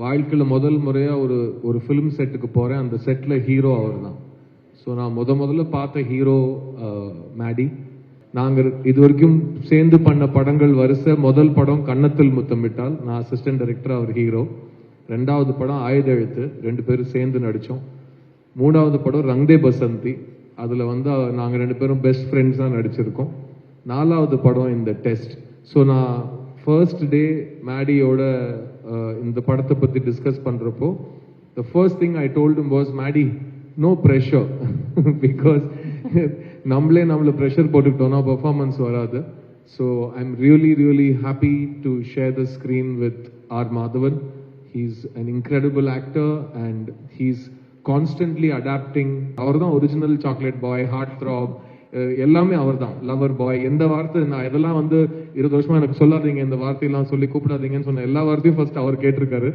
வாழ்க்கையில் முதல் முறையாக ஒரு ஃபிலிம் செட்டுக்கு போகிறேன். அந்த செட்டில் ஹீரோ அவர் தான். ஸோ நான் முதல்ல பார்த்த ஹீரோ மேடி. நாங்கள் இது வரைக்கும் சேர்ந்து பண்ண படங்கள் வரிசை முதல் படம் கன்னத்தில் முத்தமிட்டால், நான் அசிஸ்டன்ட் டைரக்டர், அவர் ஹீரோ. 2வது படம் ஆயுத எழுத்து, 2 பேரும் சேர்ந்து நடித்தோம். 3வது படம் ரங்தே பசந்தி, அதில் நாங்கள் 2 பேரும் பெஸ்ட் ஃப்ரெண்ட்ஸாக நடிச்சிருக்கோம். 4வது படம் இந்த டெஸ்ட். ஸோ நான் ஃபர்ஸ்ட் டே மேடியோட இந்த படத்தை பற்றி டிஸ்கஸ் பண்ணுறப்போ the first thing I told him was, Maddie, no pressure. Because நம்மள ப்ரெஷர் போட்டுக்கிட்டோம்னா பெர்ஃபார்மன்ஸ் வராது. So I'm really happy to share the screen with R Madhavan. He's an incredible actor and he's constantly adapting. அவர் தான் original chocolate boy, heart throb, எல்லாமே அவர் தான். Lover boy, எந்த வார்த்தை நான் இதெல்லாம் 20 வருஷமா எனக்கு சொல்லாதீங்க, இந்த வார்த்தையெல்லாம் சொல்லி கூப்பிடாதீங்கன்னு சொன்ன எல்லா வார்த்தையும் ஃபர்ஸ்ட் அவர் கேட்டிருக்காரு.